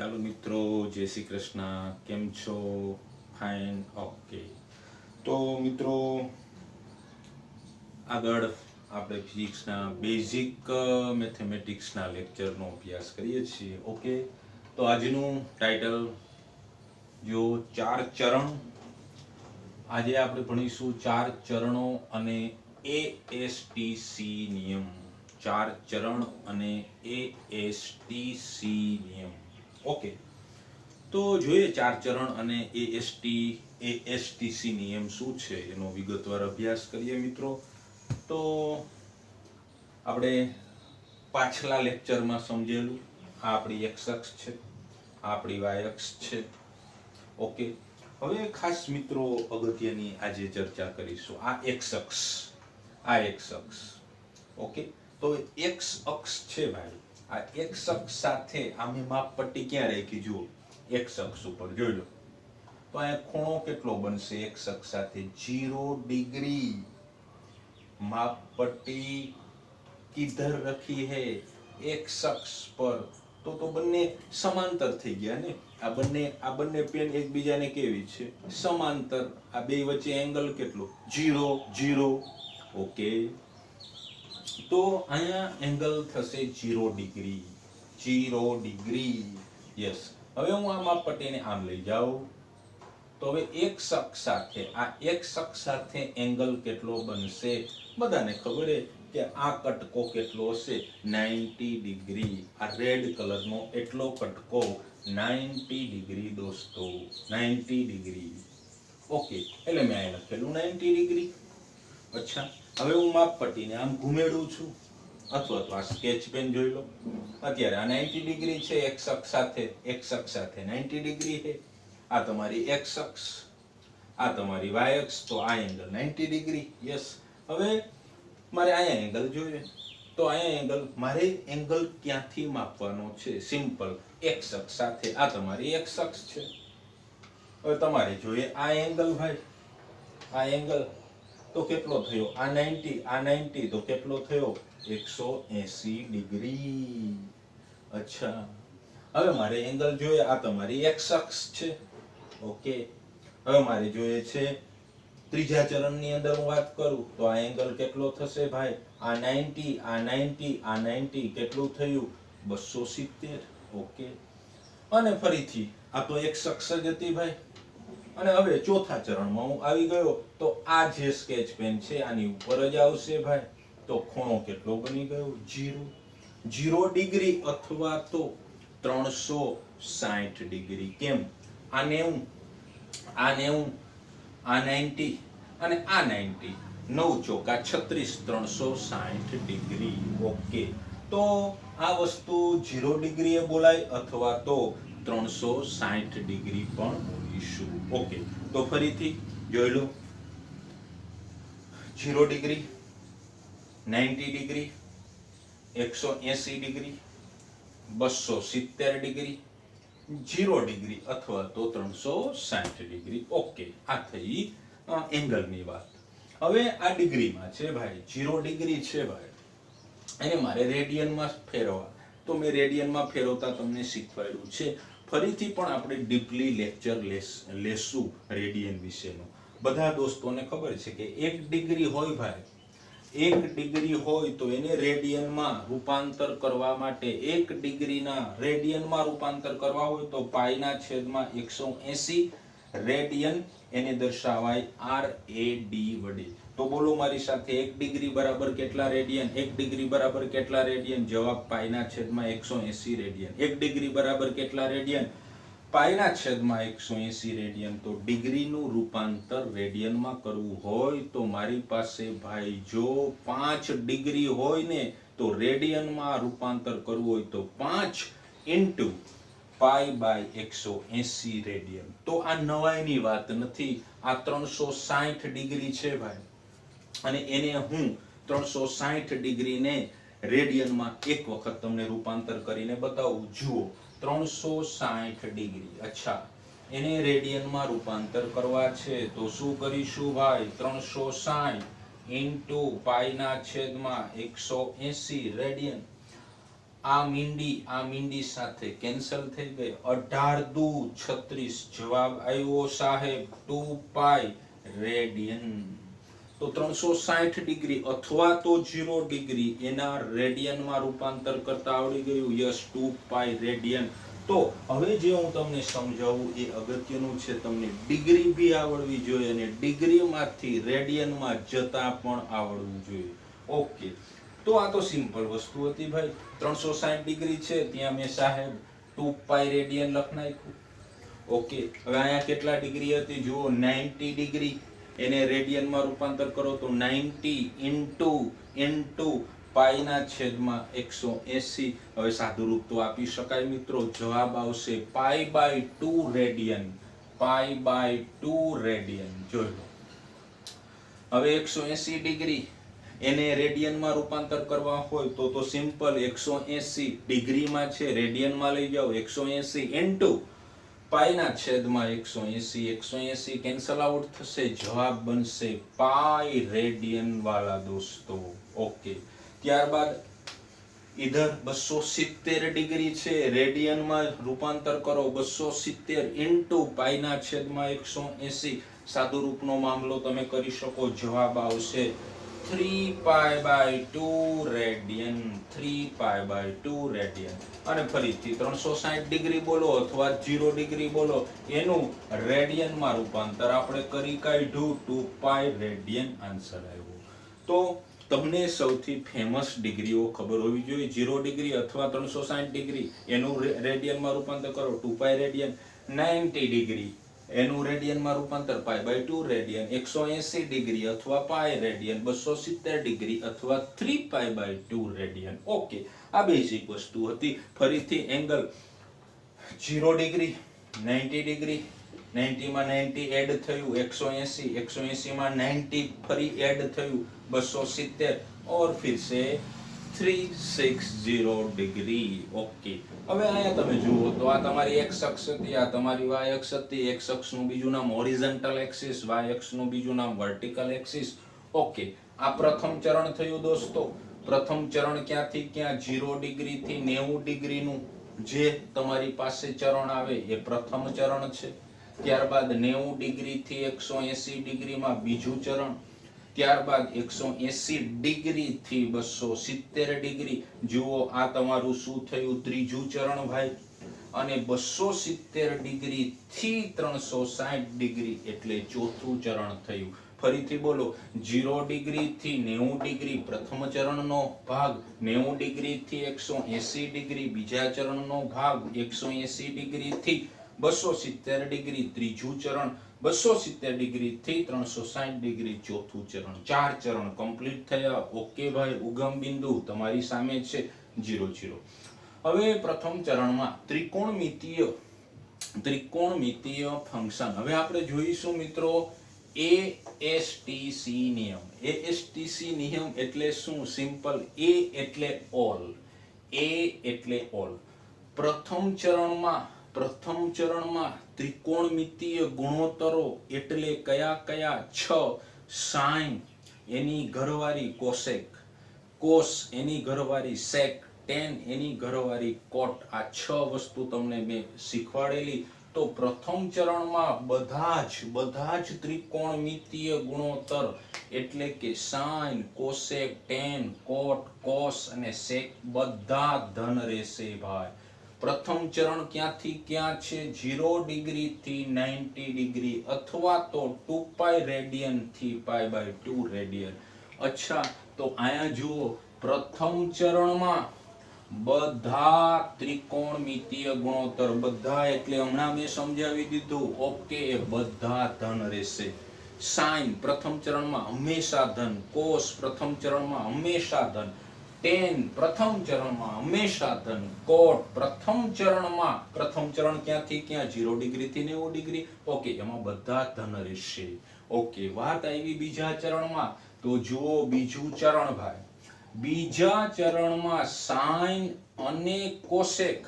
ચાલો મિત્રો, જય શ્રી કૃષ્ણ. કેમ છો? Fine, okay. તો મિત્રો, આગળ આપણે ફિઝિક્સના બેઝિક મેથેમેટિક્સના લેક્ચરનો અભ્યાસ કરીએ છીએ. ઓકે, તો આજનું ટાઇટલ જો 4 ચરણ. આજે આપણે ભણીશું 4 ચરણો અને એએસટીસી નિયમ. 4 ચરણ અને એએસટીસી નિયમ. ઓકે, તો જોઈએ 4 ચરણ અને એએસટીસી નિયમ શું છે એનો વિગતવાર અભ્યાસ કરીએ મિત્રો. તો આપણે પાછલા લેક્ચરમાં સમજેલું, આ આપણી એક્સ અક્ષ છે, આ આપણી વાય અક્ષ છે. ઓકે, હવે ખાસ મિત્રો અગત્યની આજે ચર્ચા કરીશું આ એક્સ અક્ષ. આ એક્સ અક્ષ. ઓકે, તો એક્સ અક્ષ છે ભાઈ. આ એક્સ અક્ષ સાથે આમે માપપટ્ટી ક્યાં રાખી? જુઓ, એક્સ અક્ષ ઉપર જોઈ લો. તો અહીંયા ખૂણો કેટલો બનશે એક્સ અક્ષ સાથે? 0 ડિગ્રી. मापपट्टी किधर रखी है? एक्स अक्ष पर. तो બંને સમાંતર થઈ ગયા ને. આ બંને પેન એકબીજાને કેવી છે? સમાંતર. આ બે વચ્ચે એંગલ કેટલો? 0 0. ઓકે, તો અહીંયા એંગલ થશે 0 ડિગ્રી. 0 ડિગ્રી. યસ. હવે હું આ માપપટ્ટીને આમ લઈ જાઉં તો હવે એક્સ અક્ષ સાથે આ એક્સ અક્ષ સાથે એંગલ કેટલો બનશે? બધાને ખબર છે કે આ કટકો કેટલો હશે? 90 ડિગ્રી. આ રેડ કલરનો એટલો કટકો 90 ડિગ્રી દોસ્તો. 90 ડિગ્રી. ઓકે, એટલે મેં અહીં લખેલું 90 ડિગ્રી. અચ્છા, હવે હું માપપટ્ટીને આમ ઘુમેડું છું, અથવા તો આ સ્કેચ પેન જોઈ લો. અત્યારે આ 90 ડિગ્રી છે એક્સ અક્ષ સાથે. એક્સ અક્ષ સાથે 90 ડિગ્રી છે. આ તમારી એક્સ અક્ષ, આ તમારી વાય અક્ષ. તો આ એંગલ 90 ડિગ્રી. યસ. હવે મારે અહીંયા એંગલ જોઈએ, તો અહીંયા એંગલ મારે એંગલ ક્યાંથી માપવાનો છે? સિમ્પલ, એક્સ અક્ષ સાથે. આ તમારી એક્સ અક્ષ છે. હવે તમારે જોઈએ આ એંગલ ભાઈ. આ એંગલ તો કેટલો થયો? આ 90, આ 90 તો કેટલો થયો? 180 ડિગ્રી. અચ્છા, હવે મારે એંગલ જોઈએ. આ તમારી એક્સ અક્ષ છે. ઓકે, હવે મારે જોઈએ છે ત્રીજા ચરણની અંદર હું વાત કરું તો આ એંગલ કેટલો થશે ભાઈ? આ 90, આ 90, આ 90 કેટલું થયું? 270. ઓકે, અને ફરીથી આ તો એક્સ અક્ષ જ હતી ભાઈ. અને હવે ચોથા ચરણમાં હું આવી ગયો તો આ જે સ્કેચ પેન છે આની ઉપર જ આવશે ભાઈ. તો ખૂણો કેટલો બની ગયો? 0. 0 ડિગ્રી અથવા તો 360 ડિગ્રી. કેમ? આ 90, આ 90, આ 90 અને આ 90. 9 ચોકા 36, 360 ડિગ્રી. ઓકે, તો આ વસ્તુ 0 ડિગ્રીએ બોલાય અથવા તો 360 ડિગ્રી પણ બોલીશું. ઓકે, તો ફરીથી જોઈ લો. 0 degree, 90 degree, 180 degree, 270 degree, 0 degree અથવા તો 360 ડિગ્રી. ઓકે, આ થઈ એંગલની વાત. હવે આ ડિગ્રીમાં છે ભાઈ. 0 ડિગ્રી છે ભાઈ, એને મારે રેડિયનમાં ફેરવવા. તો મેં રેડિયનમાં ફેરવતા તમને શીખવાડ્યું છે. ફરીથી પણ આપણે ડીપલી લેક્ચર લેશું રેડિયન વિશેનો. બધા દોસ્તોને ખબર છે કે 1 ડિગ્રી હોય ભાઈ, 1 ડિગ્રી હોય તો એને રેડિયનમાં રૂપાંતર કરવા માટે 1 ડિગ્રીના રેડિયનમાં રૂપાંતર કરવા હોય તો પાઈના છેદમાં 180 રેડિયન એને દર્શાવાય RAD વડે. તો બોલો મારી સાથે, 1 ડિગ્રી બરાબર કેટલા રેડિયન? 1 ડિગ્રી બરાબર કેટલા રેડિયન? જવાબ પાઈના છેદમાં 180 રેડિયન. 1 ડિગ્રી બરાબર કેટલા રેડિયન? પાઈના છેદમાં 180 રેડિયન. તો ડિગ્રીનું રૂપાંતર રેડિયનમાં કરવું હોય તો મારી પાસે ભાઈ જો 5 ડિગ્રી હોય ને તો રેડિયનમાં રૂપાંતર કરવું હોય તો 5 ઇન્ટુ પાઈ બાય 180 રેડિયન. તો આ નવાઈની વાત નથી. આ 360 ડિગ્રી છે ભાઈ, અને એને હું 360 ડિગ્રીને રેડિયનમાં એક વખત તમને રૂપાંતર કરીને બતાવું. જુઓ, 360 ડિગ્રી. અચ્છા, એને રેડિયનમાં રૂપાંતર કરવા છે તો શું કરીશું ભાઈ? 360 ઇન્ટુ પાઈના છેદમાં 180 રેડિયન. આ મીંડી સાથે કેન્સલ થઈ ગઈ. 18 દુ 36. જવાબ આવ્યો સાહેબ 2 પાઈ રેડિયન. તો 360 ડિગ્રી અથવા તો 0 ડિગ્રી એના રેડિયનમાં રૂપાંતર કરતા આવડી ગયું. યસ, 2 પાઈ રેડિયન. તો હવે જે હું તમને સમજાવું એ અગત્યનું છે. તમને ડિગ્રી બી આવડવી જોઈએ અને ડિગ્રીમાંથી રેડિયનમાં જતા પણ આવડવું જોઈએ. ઓકે, તો આ તો સિમ્પલ વસ્તુ હતી ભાઈ. 360 ડિગ્રી છે ત્યાં મેં સાહેબ 2 પાઈ રેડિયન લખ નાખ્યું. ઓકે, હવે અહીંયા કેટલા ડિગ્રી હતી જુઓ, 90 ડિગ્રી. એને રેડિયનમાં રૂપાંતર કરો તો 90 ઇન્ટુ પાઈ ના છેદમાં 180. હવે સાદું રૂપ તો આપી શકાય મિત્રો. જવાબ આવશે pi by 2 radian. Pi by 2 radian. જોઈ લો. હવે 180 ડિગ્રી એને રેડિયનમાં રૂપાંતર કરવા હોય તો સિમ્પલ 180 ડિગ્રીમાં છે રેડિયનમાં લઈ જાઓ. 180 ઇન્ટુ પાઈ ના છેદમાં 180. 180 કેન્સલ આઉટ થશે. જવાબ બનશે પાઈ રેડિયન વાલા દોસ્તો. ઓકે, ત્યારબાદ ઇધર 270 ડિગ્રી છે રેડિયનમાં રૂપાંતર કરો. 270 ઇન્ટુ પાઈ ના છેદમાં 180. સાદુ રૂપનો મામલો તમે કરી શકો. જવાબ આવશે 3 pi by 2 radian. 3 pi by 2 radian. અને ફરીથી 360 ડિગ્રી બોલો અથવા 0 ડિગ્રી બોલો, એનું રેડિયનમાં રૂપાંતર આપણે કરી કાઢ્યું. 2 પાઈ રેડિયન આન્સર આવ્યો. તો તમને સૌથી ફેમસ ડિગ્રીઓ ખબર હોવી જોઈએ. 0 ડિગ્રી અથવા 360 ડિગ્રી એનું રેડિયનમાં રૂપાંતર કરો 2 પાઈ રેડિયન. 90 ડિગ્રી એનું રેડિયનમાં રૂપાંતર પાઈ બાય 2 રેડિયન. 180 ડિગ્રી અથવા પાઈ રેડિયન. 270 ડિગ્રી અથવા 3 પાઈ બાય 2 રેડિયન. ઓકે, આ બેઝિક વસ્તુ હતી. ફરીથી એંગલ 0 ડિગ્રી, 90 ડિગ્રી, 90 માં 90 એડ થયું 180, 180 માં 90 ફરી એડ થયું 270 और फिर से 360 ડિગ્રી. ઓકે, હવે અહીંયા તમે જુઓ તો આ તમારી x અક્ષ હતી, આ તમારી y અક્ષ હતી. x અક્ષનું બીજું નામ હોરિઝોન્ટલ એક્સિસ, y અક્ષનું બીજું નામ વર્ટિકલ એક્સિસ. ઓકે, આ પ્રથમ ચરણ થયું દોસ્તો. પ્રથમ ચરણ ક્યાંથી ક્યાં? 0 ડિગ્રી થી 90 ડિગ્રીનું જે તમારી પાસે ચરણ આવે એ પ્રથમ ચરણ છે. ત્યારબાદ 90 ડિગ્રી થી 180 ડિગ્રીમાં બીજું ચરણ. ત્યારબાદ 180 ડિગ્રી થી 270 ડિગ્રી. જુઓ આ તમારું શું થયું? ત્રીજું ચરણ ભાઈ. અને 270 ડિગ્રી થી 360 ડિગ્રી એટલે ચોથું ચરણ થયું. ફરીથી બોલો, 0 ડિગ્રી થી 90 ડિગ્રી પ્રથમ ચરણનો ભાગ, 90 ડિગ્રી થી 180 ડિગ્રી બીજા ચરણનો ભાગ, 180 ડિગ્રી થી 270 ડિગ્રી ત્રીજું ચરણ, 270 ડિગ્રી થી 360 ડિગ્રી ચોથું ચરણ. 4 ચરણ કમ્પ્લીટ થયા. ઓકે ભાઈ, ઉગમ બિંદુ તમારી સામે છે 0 0. હવે પ્રથમ ચરણમાં ત્રિકોણમિતીય ફંક્શન. હવે આપણે જોઈશું મિત્રો ASTC નિયમ. ASTC નિયમ એટલે શું? સિમ્પલ. A એટલે ઓલ. A એટલે ઓલ. પ્રથમ ચરણમાં ત્રિકોણમિતીય ગુણોત્તરો એટલે કયા કયા? 6. સાઇન એની ઘરવાળી કોસેક, કોસ એની ઘરવાળી સેક, ટેન એની ઘરવાળી કોટ. આ 6 વસ્તુ તમને મેં શીખવાડેલી. તો પ્રથમ ચરણમાં બધા જ ત્રિકોણમિતીય ગુણોત્તર એટલે કે સાઇન, કોસેક, ટેન, કોટ, કોસ અને સેક બધા ધન રહેશે ભાઈ. પ્રથમ ચરણ ક્યાંથી ક્યાં છે? 0 ડિગ્રી થી 90 ડિગ્રી અથવા તો 2 પાઈ રેડિયન થી પાઈ બાય 2 રેડિયન. અચ્છા, તો અહીંયા જુઓ, પ્રથમ ચરણમાં બધા ત્રિકોણમિતીય ગુણોત્તર, બધા એટલે હમણાં મેં સમજાવી દીધું. ઓકે, બધા ધન રહેશે. સાઇન પ્રથમ ચરણમાં હંમેશા ધન, કોસ પ્રથમ ચરણમાં હંમેશા ધન, ટેન પ્રથમ ચરણમાં હંમેશા ધન, કોટ પ્રથમ ચરણ ક્યાંથી ક્યાં? 0 ડિગ્રી થી 90 ડિગ્રી. ઓકે, એમાં બધા ધન રહેશે. ઓકે, વાત આવી બીજા ચરણમાં. તો જુઓ બીજું ચરણ ભાઈ. બીજા ચરણમાં સાઇન અને કોસેક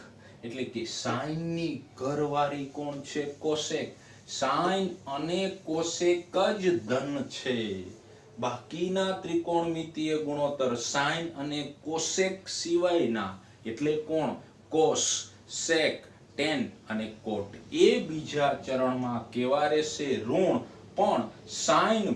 એટલે કે સાઇન ની ઘરવાળી કોણ છે? કોસેક. સાઇન અને કોસેક જ ધન છે. બાકીના ત્રિકોણમિતીય ગુણોત્તર સાઇન અને કોસેક સિવાયના એટલે કોણ? કોસ, સેક, ટેન અને કોટ એ બીજા ચરણમાં કેવા રહેશે? ઋણ. પણ સાઈન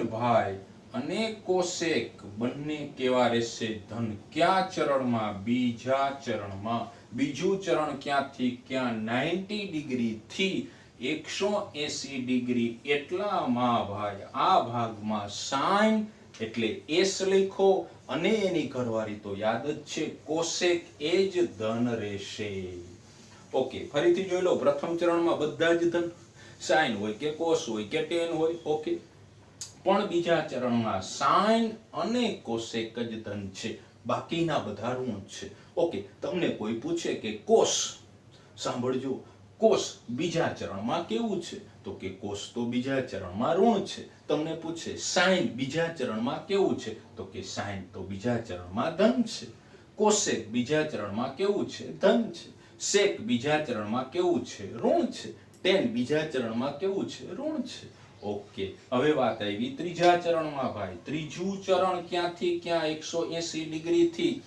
ભાઈ અને કોસેક બંને કેવા રહેશે? ધન. કયા ચરણમાં? બીજા ચરણમાં. બીજું ચરણ ક્યાંથી ક્યાં? 90 ડિગ્રી થી 180 ડિગ્રી એટલામાં ભાઈ આ ભાગમાં સાઈન એટલે s લખો અને એની ઘરવાળી તો યાદ જ છે કોસેક, એ જ ધન રહેશે. ઓકે, ફરીથી જોઈ લો. પ્રથમ ચરણમાં બધા જ ધન, સાઈન હોય કે કોસ હોય કે ટેન હોય. ઓકે, પણ બીજા ચરણમાં સાઈન અને કોસેક જ ધન છે, બાકીના બધા ઋણ છે. ઓકે, તમને કોઈ પૂછે કે કોસ, સાંભળજો, કોસ બીજા ચરણમાં કેવું છે? તો કે કોસ તો બીજા ચરણમાં ઋણ છે. તમને પૂછે સાઈન બીજા ચરણમાં કેવું છે? તો કે સાઈન તો બીજા ચરણમાં ધન છે. કોસેક બીજા ચરણમાં કેવું છે? ધન છે. સેક બીજા ચરણમાં કેવું છે? ઋણ છે. ટેન બીજા ચરણમાં કેવું છે? ઋણ છે. ઓકે, હવે વાત આવી ત્રીજા ચરણમાં ભાઈ. ત્રીજું ચરણ ક્યાંથી ક્યાં? 180 ડિગ્રી થી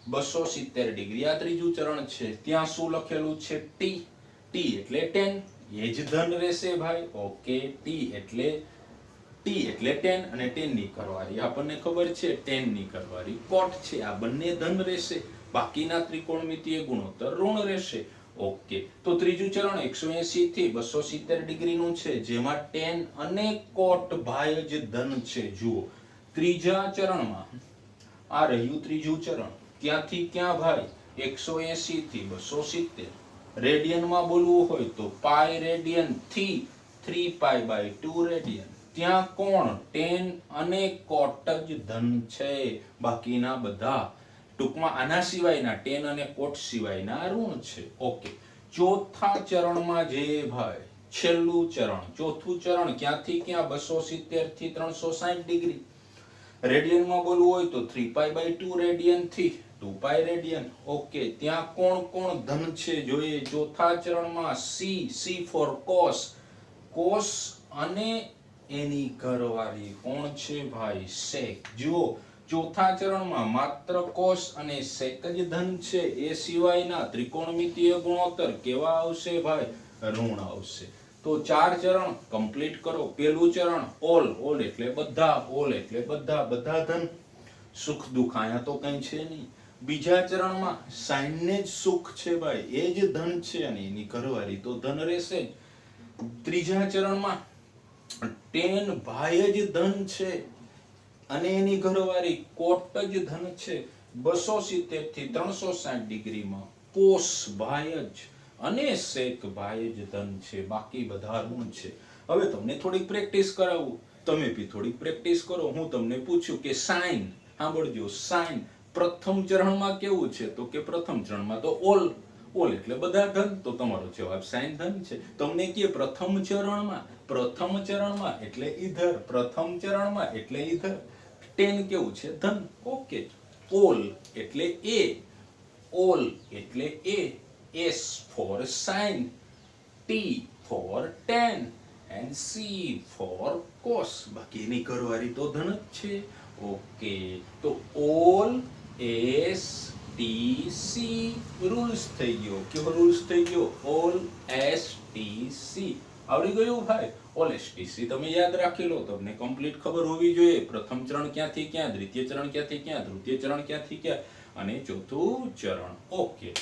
270 ડિગ્રી આ ત્રીજું ચરણ છે. ત્યાં શું લખેલું છે? ટી. ટી એટલે 10, એ જ ધન રહેશે ભાઈ. ઓકે, ટી એટલે 10 અને 10 ની કરવારી આપણને ખબર છે, 10 ની કરવારી કોટ છે. આ બંને ધન રહેશે, બાકીના ત્રિકોણમિતીય ગુણોત્તર ઋણ રહેશે. ઓકે, તો ત્રીજું ચરણ 180 થી 270 ડિગ્રી નું છે, જેમાં 10 અને કોટ ભાઈ જ ધન છે. જુઓ, ત્રીજા ચરણમાં આ રહ્યું ત્રીજું ચરણ. ક્યાંથી ક્યાં ભાઈ? 180 થી 270. રેડિયનમાં બોલવું હોય તો પાઈ રેડિયન થી 3π/2 રેડિયન. ત્યાં કોણ? 10 અને કોટ જ ધન છે, બાકીના બધા ટૂંકમાં આના સિવાયના 10 અને કોટ સિવાયના ઋણ છે. ઓકે, ચોથા ચરણમાં જે ભાઈ છેલ્લું ચરણ, ચોથું ચરણ ક્યાંથી ક્યાં? 270 થી 360 ડિગ્રી. રેડિયનમાં બોલવું હોય તો 3π/2 રેડિયન થી 2π રેડિયન. ઓકે, ત્યાં કોણ કોણ ધન છે જોઈએ. ચોથા ચરણમાં સી ફોર કોસ, કોસ અને એની ઘરવાળી કોણ છે ભાઈ? સેક. જુઓ, ચોથા ચરણમાં માત્ર કોસ અને સેક જ ધન છે, એ સિવાયના ત્રિકોણમિતીય ગુણોત્તર કેવા આવશે ભાઈ? ઋણ આવશે. તો 4 ચરણ કમ્પ્લીટ કરો. પહેલું ચરણ ઓલ એટલે બધા, બધા ધન, સુખ દુઃખ આયા તો કઈ છે નહીં. બીજા ચરણમાં સાઈન ને જ સુખ છે ભાઈ, એ જ ધન છે અને એની ઘરવાળી તો ધન રહેશે. ત્રીજા ચરણમાં 10 ભાઈ જ ધન છે અને એની ઘરવાળી કોટ જ ધન છે. 270 થી 360 ડિગ્રીમાં કોસ ભાઈ જ અને સેક ભાઈ જ ધન છે, બાકી બધા ઋણ છે. હવે તમને થોડીક પ્રેક્ટિસ કરાવું, તમે બી થોડીક પ્રેક્ટિસ કરો. હું તમને પૂછ્યું કે સાઈન, સાંભળજો, સાઈન પ્રથમ ચરણમાં કેવું છે? તો કે પ્રથમ ચરણમાં તો ઓલ એટલે બધા ધન, તો તમારો જવાબ સાઈન ધન છે. તમને કે પ્રથમ ચરણમાં એટલે ઈધર, પ્રથમ ચરણમાં એટલે ઈધર. 10 કેવું છે? ધન. ઓકે, ઓલ એટલે એ, S for sin, T for tan and C for cos. બાકી એની ઘરવાળી તો ધન જ છે. ઓકે, તો all S T C rules થઈ ગયો. કેવો રૂલ્સ થઈ ગયો? ઓલ S T C આવડી ગયું ભાઈ? ઓલ S T C તમે યાદ રાખી લો, તમને કમ્પ્લીટ ખબર હોવી જોઈએ. પ્રથમ ચરણ ક્યાંથી ક્યાં, દ્વિતીય ચરણ ક્યાંથી ક્યાં, તૃતીય ચરણ ક્યાંથી ક્યાં અને ચોથું ચરણ. ઓકે,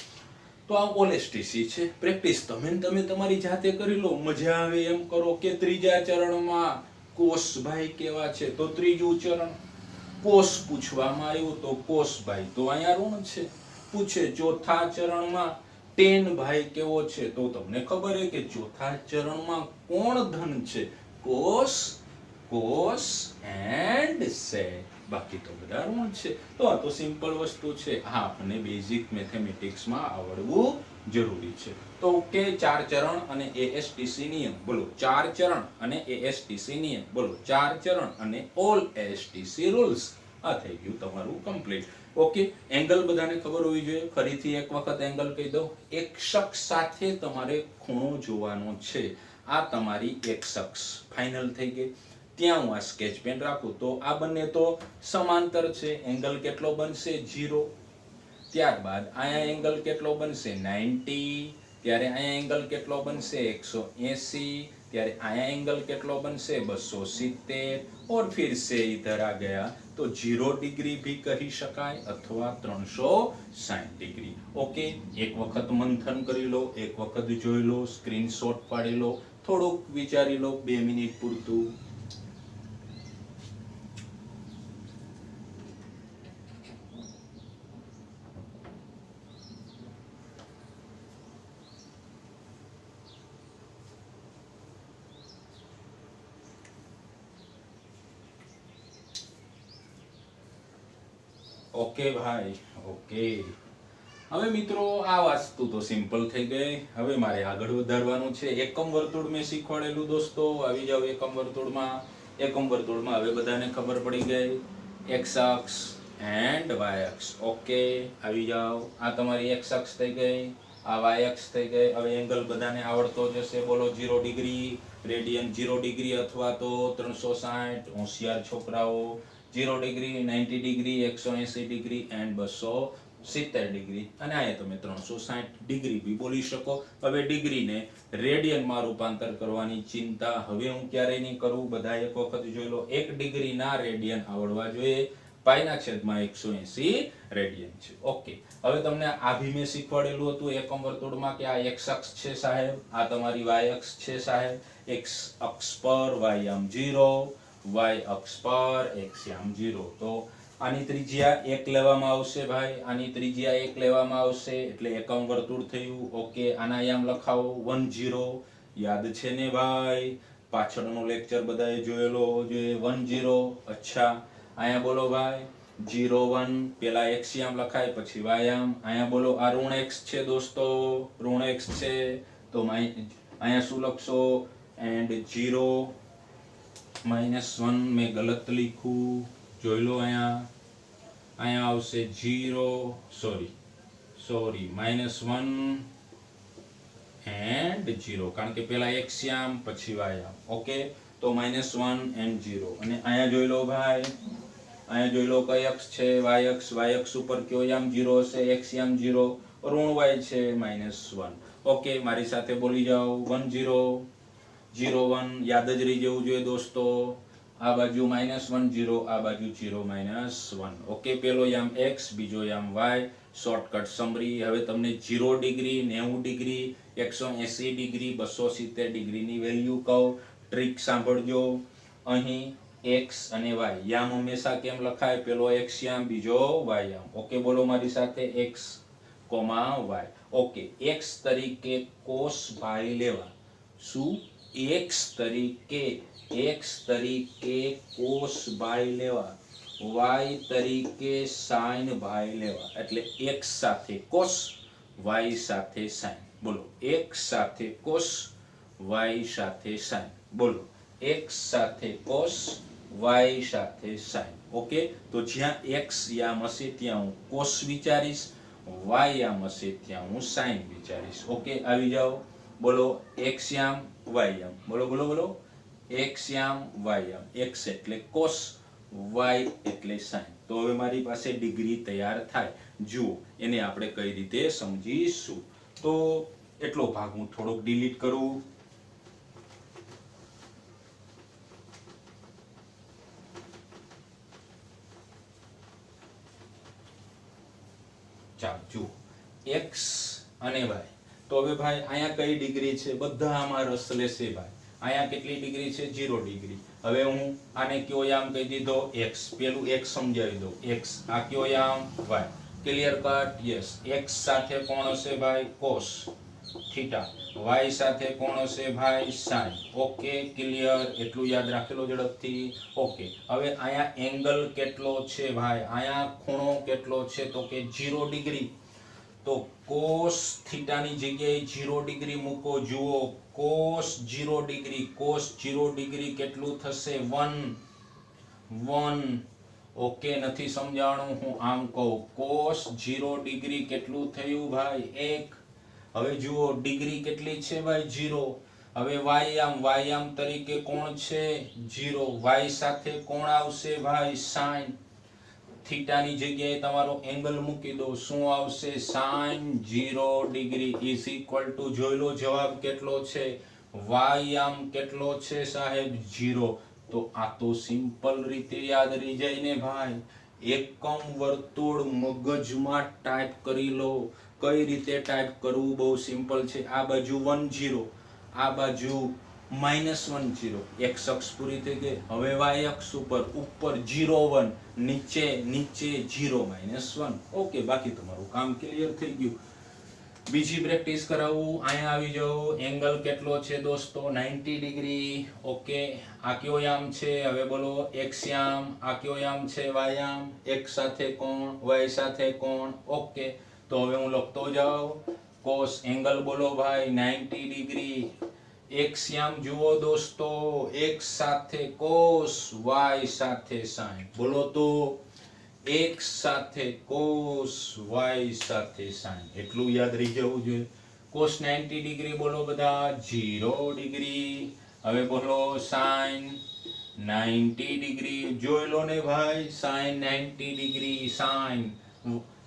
તો આ ઓલ S T C છે. પ્રેક્ટિસ તમે તમારી જાતે કરી લો, મજા આવે એમ કરો. કે ત્રીજા ચરણમાં કોસ ભાઈ કેવા છે? તો ત્રીજું ચરણ કોસ પૂછવામાં આવ્યું તો કોસ ભાઈ તો અહીંયા ઋણ છે. પૂછે ચોથા ચરણમાં 10 ભાઈ કેવો છે? તો તમને ખબર છે કે ચોથા ચરણમાં કોણ ધન છે? કોસ એન્ડ સેક, બાકી તો બધા ઋણ છે. તો આ તો સિમ્પલ વસ્તુ છે. હા, આપણને બેઝિક મેથેમેટિક્સમાં આવડવું જરૂરી છે. તો ઓકે, 4 ચરણ અને ASTC નિયમ બોલો. 4 ચરણ અને ASTC નિયમ બોલો. 4 ચરણ અને ઓલ ASTC રૂલ્સ. આ થઈ ગયું તમારું કમ્પ્લીટ. ઓકે, એંગલ બધાને ખબર હોવી જોઈએ. ફરીથી એક વખત એંગલ કહી દઉં. એક શખ્સ સાથે તમારે ખૂણો જોવાનો છે. આ તમારી એક શખ્સ ફાઇનલ થઈ ગઈ. ત્યાં હું આ સ્કેચ પેન રાખું તો આ બંને તો સમાંતર છે. એંગલ કેટલો બનશે? 0. ત્યારબાદ અહીંયા એંગલ કેટલો બનશે 90, ત્યારે અહીંયા એંગલ કેટલો બનશે 180, ત્યારે અહીંયા एंगल કેટલો બનશે 270 और फिर से इधर आ गया तो 0 डिग्री भी कही શકાય અથવા 360 डिग्री। ओके, एक वखत મંથન કરી લો, એક વખત જોઈ લો, સ્ક્રીનશોટ પાડી લો, થોડુંક વિચારી લો 2 મિનિટ પૂરતું। ओके भाई, ओके। હવે મિત્રો આ વસ્તુ તો સિમ્પલ થઈ ગઈ। હવે મારે આગળ વધારવાનું છે। એકમ વર્તુળ મેં શીખવાડેલું દોસ્તો, આવી જાવ એકમ વર્તુળમાં। એકમ વર્તુળમાં હવે બધાને ખબર પડી ગઈ, x અક્ષ એન્ડ y અક્ષ। ઓકે, આવી જાવ। આ તમારી x અક્ષ થઈ ગઈ, આ y અક્ષ થઈ ગઈ। હવે એંગલ બધાને આવડતો જ હશે, બોલો 0 ડિગ્રી, રેડિયન 0 ડિગ્રી અથવા તો 360। હોશિયાર છોકરાઓ 0 degree, 90 degree, 180 degree and 270 degree. અને આયા તમે 360 ડિગ્રી બી બોલી શકો। હવે ડિગ્રીને રેડિયનમાં રૂપાંતર કરવાની ચિંતા હવે હું ક્યારે નહીં કરું। બધા એક વખત જોઈ લો, 1 ડિગ્રીના રેડિયન આવડવા જોઈએ। પાઈના છેદમાં 180 રેડિયન છે। ઓકે, હવે તમને આ ભી મેં શીખવાડેલું હતું એકમ વર્તુળમાં કે આ x અક્ષ છે સાહેબ, આ તમારી y અક્ષ છે સાહેબ। x અક્ષ પર y આમ 0, y અક્ષ પર x આમ 0। તો આની ત્રિજ્યા 1 લેવામાં આવશે ભાઈ, આની ત્રિજ્યા 1 લેવામાં આવશે એટલે એકમ વર્તુળ થયું। ઓકે, આના આયામ લખાવો 10, યાદ છે ને ભાઈ? પાછળનો લેક્ચર બધાએ જોયેલો જોઈએ 10। અચ્છા, અહીંયા બોલો ભાઈ 0 1, પેલા x આમ લખાય પછી y આમ। અહીંયા બોલો આ ઋણ x છે દોસ્તો, ઋણ x છે તો અહીંયા શું લખશો એન્ડ 0 -1 મેં ગલત લીખું, જોઈ લો। અહીંયા આવશે 0 સોરી -1 એન્ડ 0, કારણ કે પેલા x આમ પછી y આમ। ઓકે, તો -1 એન્ડ 0। અને અહીંયા જોઈ લો ભાઈ, અહીંયા જોઈ લો કઈ અક્ષ છે y અક્ષ। y અક્ષ ઉપર કયો આમ 0 હશે, x આમ 0, ઋણ y છે -1। ઓકે, મારી સાથે બોલી જાઓ 10 0 1, યાદ જ રહી જવું જોઈએ દોસ્તો। આ બાજુ -1 0, આ બાજુ 0 -1। ઓકે, પેલો યામ x, બીજો યામ y, શોર્ટકટ સમરી। હવે તમને 0 ડિગ્રી, 90 ડિગ્રી, 180 ડિગ્રી, 270 ડિગ્રીની વેલ્યુ કહું, ટ્રીક સાંભળજો। અહીં x અને y યામ હંમેશા કેમ લખાય, પેલો x યામ, બીજો y યામ। ઓકે, બોલો મારી સાથે x, y। ઓકે, x તરીકે cos y લેવા, શું x તરીકે cos y લેવા, y તરીકે sin y લેવા। એટલે x સાથે cos, y સાથે sin। બોલો x સાથે cos, y સાથે sin। બોલો x સાથે cos, y સાથે sin। ઓકે, તો જ્યાં x યામ હશે ત્યાં હું cos વિચારીશ, y યામ હશે ત્યાં હું sin વિચારીશ। ઓકે, આવી જાઓ। બોલો x યામ y યામ, બોલો બોલો બોલો, x યામ y યામ, x એટલે cos, y એટલે sin। તો હવે મારી પાસે ડિગ્રી તૈયાર થાય। જુઓ એને આપણે કઈ રીતે સમજીશું। તો એટલો ભાગ હું થોડોક ડિલીટ કરું। ચાલો જુઓ x અને y। તો હવે ભાઈ અહીંયા કઈ ડિગ્રી છે, બધા આમાં રસ લેશે ભાઈ। અહીંયા કેટલી ડિગ્રી છે, 0 ડિગ્રી। હવે હું આને કયો યામ કહી દીધો x, પેલું x સમજાવી દો, x, આ કયો યામ y। Clear cut? Yes. x સાથે કોણ હશે ભાઈ, cos થીટા, y સાથે કોણ હશે ભાઈ, sin। Okay, clear? એટલું યાદ રાખેલો ઝડપથી। ઓકે, હવે અહીંયા એંગલ કેટલો છે ભાઈ, અહીંયા ખૂણો કેટલો છે તો કે 0 ડિગ્રી। તો cos થીટાની જગ્યાએ 0 ડિગ્રી મૂકો। જુઓ cos 0 ડિગ્રી, cos 0 ડિગ્રી કેટલું થશે, 1। ઓકે, નથી સમજાણું, હું આમ કહું, cos 0 ડિગ્રી કેટલું થયું ભાઈ, 1। હવે જુઓ ડિગ્રી કેટલી છે ભાઈ, 0। હવે y આમ તરીકે કોણ છે, 0, y સાથે કોણ આવશે ભાઈ, sin। થીટાની જગ્યાએ તમારો એંગલ મૂકી દો, શું આવશે? sin 0 degree is equal to, જોઈ લો જવાબ કેટલો છે, y આમ કેટલો છે સાહેબ? 0. તો આ તો સિમ્પલ રીતે યાદ રહી જાય ને ભાઈ. એકમ વર્તુળ મગજમાં ટાઈપ કરી લો. કઈ રીતે ટાઈપ કરવું? બહુ સિમ્પલ છે. આ બાજુ 1 0, આ બાજુ -1 0. x અક્ષ પૂરી થઈ ગઈ. હવે y અક્ષ ઉપર 0 1, નીચે 0 -1. ઓકે, બાકી તમારું કામ ક્લિયર થઈ ગયું. બીજી પ્રેક્ટિસ કરાવું. અહીંયા આવી જાઓ. એંગલ કેટલો છે દોસ્તો? 90 ડિગ્રી. ઓકે, આ કયો યામ છે? હવે બોલો. x યામ. આ કયો યામ છે? y યામ. x સાથે કોણ, y સાથે કોણ. ઓકે, તો હવે હું લખતો જાઉં. cos એંગલ બોલો ભાઈ 90 ડિગ્રી. x યામ જુઓ દોસ્તો, x સાથે cos, y સાથે sin. બોલો તો x સાથે cos, y સાથે sin. એટલું યાદ રહી જવું જોઈએ. cos 90 ડિગ્રી બોલો બધા, 0 ડિગ્રી. હવે બોલો sin 90 ડિગ્રી. જોઈ લો ને ભાઈ, sin 90 ડિગ્રી.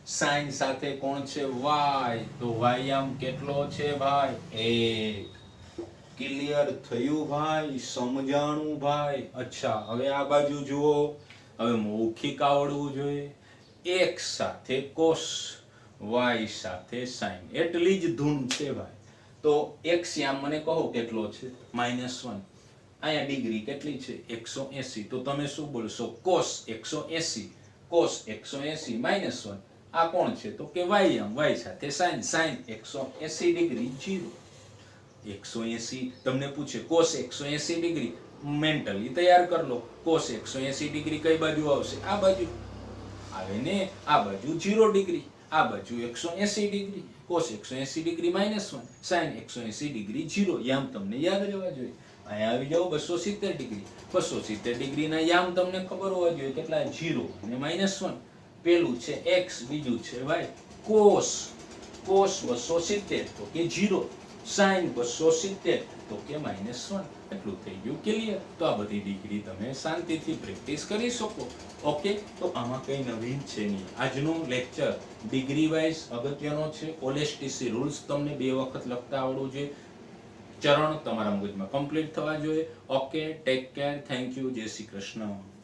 sin સાથે કોણ છે? y. તો y આમ કેટલો છે ભાઈ? 1. ક્લિયર થયું ભાઈ? સમજાણું ભાઈ? અચ્છા, હવે આ બાજુ જુઓ. હવે મૌખિક આવડવું જોઈએ. x સાથે cos, y સાથે sin. એટલી જ ધૂન છે ભાઈ. તો x યામ મને કહો કેટલો છે? -1. અહીંયા ડિગ્રી કેટલી છે? 180. તો તમે શું બોલશો? cos 180, cos 180 -1. આ કોણ છે? તો કે y યામ, y સાથે sin. sin 180 degree 0. 180 તમને પૂછે cos 180 ડિગ્રી, મેન્ટલી તૈયાર કરી લો. cos 180 ડિગ્રી કઈ બાજુ આવશે? આ બાજુ આવે ને. આ બાજુ 0 ડિગ્રી, આ બાજુ 180 degree. cos 180 degree -1, sin 180 degree 0. યામ તમને યાદ રહેવા જોઈએ. અહીંયા આવી જાઓ. 270 ડિગ્રી. 270 ડિગ્રીના યામ તમને ખબર હોવા જોઈએ. કેટલા? 0 અને -1. પેલું છે x, બીજું છે y. cos 270 તો કે 0, sin 270 તો કે -1. એટલું થઈ ગયું ક્લિયર. તો આ બધી ડિગ્રી તમે શાંતિથી પ્રેક્ટિસ કરી શકો. ઓકે, તો આમાં કઈ નવીન છે નહીં. આજનો લેક્ચર ડિગ્રી વાઇઝ અગત્યનો છે. ઓલેસ્ટીસી રૂલ્સ તમને 2 વખત લખતા આવડવું જોઈએ. ચરણ તમારા મગજમાં કમ્પ્લીટ થવા જોઈએ. Okay, take care, thank you, જય શ્રી કૃષ્ણ.